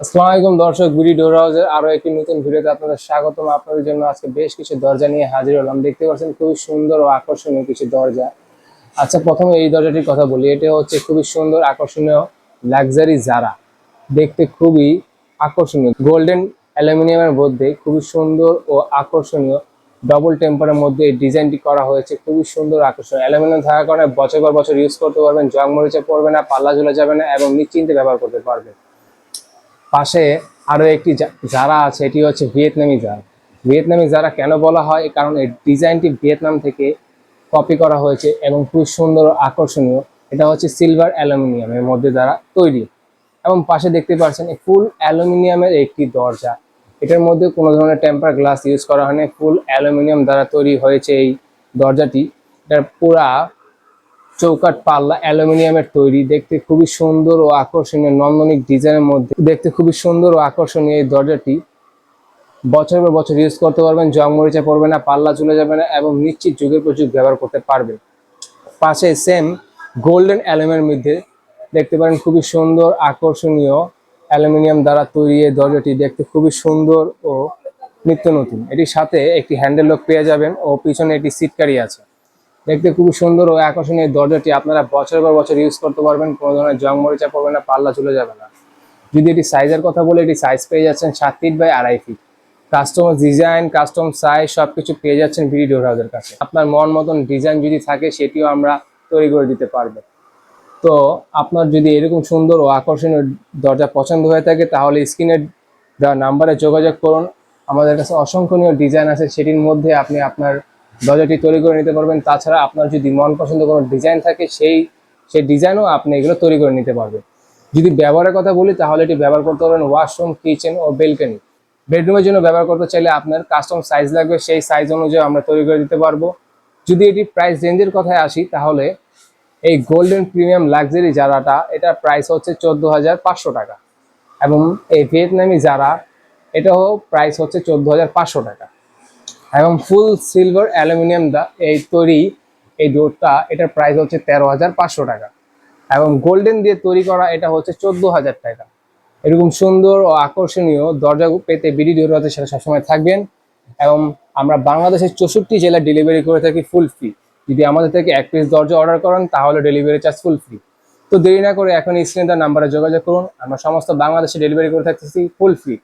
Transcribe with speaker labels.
Speaker 1: আসসালামু আলাইকুম দর্শক, বিডি ডোর হাউসের আরো একটি নতুন ভিডিওতে আপনাদের স্বাগতম। আপনাদের জন্য আজকে বেশ কিছু দরজা নিয়ে হাজির হলাম। দেখতে পাচ্ছেন খুবই সুন্দর ও আকর্ষণীয় কিছু দরজা। আচ্ছা, প্রথমে এই দরজাটির কথা বলি। এটা হচ্ছে খুবই সুন্দর আকর্ষণীয় লাক্সারি জারা। দেখতে খুবই আকর্ষণীয়, গোল্ডেন অ্যালুমিনিয়ামের মধ্যে খুবই সুন্দর ও আকর্ষণীয় ডবল টেম্পারের মধ্যে এই ডিজাইনটি করা হয়েছে। খুবই সুন্দর আকর্ষণীয় অ্যালুমিনিয়াম থাকার কারণে বছর পর বছর ইউজ করতে পারবেন, জং মরিচে পড়বে না, পাল্লা ঝুলে যাবে না এবং নিশ্চিন্তে ব্যবহার করতে পারবেন। পাশে আরো একটি জারা আছে, এটি হচ্ছে ভিয়েতনামি জারা। ভিয়েতনামি জারা কেন বলা হয়? কারণ এই ডিজাইনটি ভিয়েতনাম থেকে কপি করা হয়েছে এবং খুব সুন্দর ও আকর্ষণীয়। এটা হচ্ছে সিলভার অ্যালুমিনিয়ামের মধ্যে দ্বারা তৈরি। এবং পাশে দেখতে পাচ্ছেন ফুল অ্যালুমিনিয়ামের একটি দরজা। এটার মধ্যে কোনো ধরনের টেম্পার গ্লাস ইউজ করা হয়নি, ফুল অ্যালুমিনিয়াম দ্বারা তৈরি হয়েছে এই দরজাটি। এটার পুরা চৌকাট পাল্লা অ্যালুমিনিয়ামের তৈরি। দেখতে খুবই সুন্দর ও আকর্ষণীয় নন্দনিক ডিজাইনের মধ্যে দেখতে খুবই সুন্দর ও আকর্ষণীয় এই দরজাটি বছর পর বছর ইউজ করতে পারবেন, জং মরিচা পড়বে না, পাল্লা চলে যাবে না এবং নিশ্চিত যুগের পর যুগ ব্যবহার করতে পারবেন। পাশে সেম গোল্ডেন অ্যালুমিনিয়ামের মধ্যে দেখতে পারেন খুবই সুন্দর আকর্ষণীয় অ্যালুমিনিয়াম দ্বারা তৈরি এই দরজাটি। দেখতে খুবই সুন্দর ও নিত্য নতুন। এটির সাথে একটি হ্যান্ডেল লক পেয়ে যাবেন ও পিছনে একটি সিট ক্যারি আছে। দেখতে খুবই সুন্দর ও আকর্ষণীয় দরজাটি আপনারা বছর পর বছর ইউজ করতে পারবেন, কোনো ধরনের জং মরিচা পড়বে না, পাল্লা চলে যাবে না। যদি এটি সাইজের কথা বলে, এটি সাইজ পেয়ে যাচ্ছেন 7 feet by 2.5 feet. Customer design, custom size সবকিছু পেয়ে যাচ্ছেন বিডি ডোর হাউসের কাছে। আপনার মন মতন ডিজাইন যদি থাকে সেটিও আমরা তৈরি করে দিতে পারবো। তো আপনার যদি এরকম সুন্দর ও আকর্ষণীয় দরজা পছন্দ হয়ে থাকে তাহলে স্ক্রিনের দেওয়া নাম্বারে যোগাযোগ করুন। আমাদের কাছে অসংখ্যনীয় ডিজাইন আছে, সেটির মধ্যে আপনি আপনার দরজাটি তৈরি করে নিতে পারবেন। তাছাড়া আপনার যদি মন পছন্দ কোনো ডিজাইন থাকে সেই ডিজাইনও আপনি এগুলো তৈরি করে নিতে পারবেন। যদি ব্যবহারের কথা বলি তাহলে এটি ব্যবহার করতে পারবেন ওয়াশরুম, কিচেন ও বেলকনি। বেডরুমের জন্য ব্যবহার করতে চাইলে আপনার কাস্টম সাইজ লাগবে, সেই সাইজ অনুযায়ী আমরা তৈরি করে দিতে পারবো। যদি এটি প্রাইস রেঞ্জের কথায় আসি তাহলে এই গোল্ডেন প্রিমিয়াম লাক্সারি জারাটা এটার প্রাইস হচ্ছে 14,500 টাকা এবং এই ভিয়েতনামি জারা এটাও প্রাইস হচ্ছে 14,500 টাকা এবং ফুল সিলভার অ্যালুমিনিয়াম এই তৈরি এই ডোরটা এটার প্রাইস হচ্ছে 13,500 টাকা এবং গোল্ডেন দিয়ে তৈরি করা এটা হচ্ছে 14,000 টাকা। এরকম সুন্দর ও আকর্ষণীয় দরজা পেতে বিডি ডোর হাউসের সাথে সবসময় থাকবেন এবং আমরা বাংলাদেশের 64 জেলা ডেলিভারি করে থাকি ফুল ফ্রি। যদি আমাদের থেকে 1 পিস দরজা অর্ডার করেন তাহলে ডেলিভারি চার্জ ফুল ফ্রি। তো দেরি না করে এখন স্ক্রিনে দেওয়া নাম্বারে যোগাযোগ করুন, আমরা সমস্ত বাংলাদেশে ডেলিভারি করে থাকতেছি ফুল ফ্রি।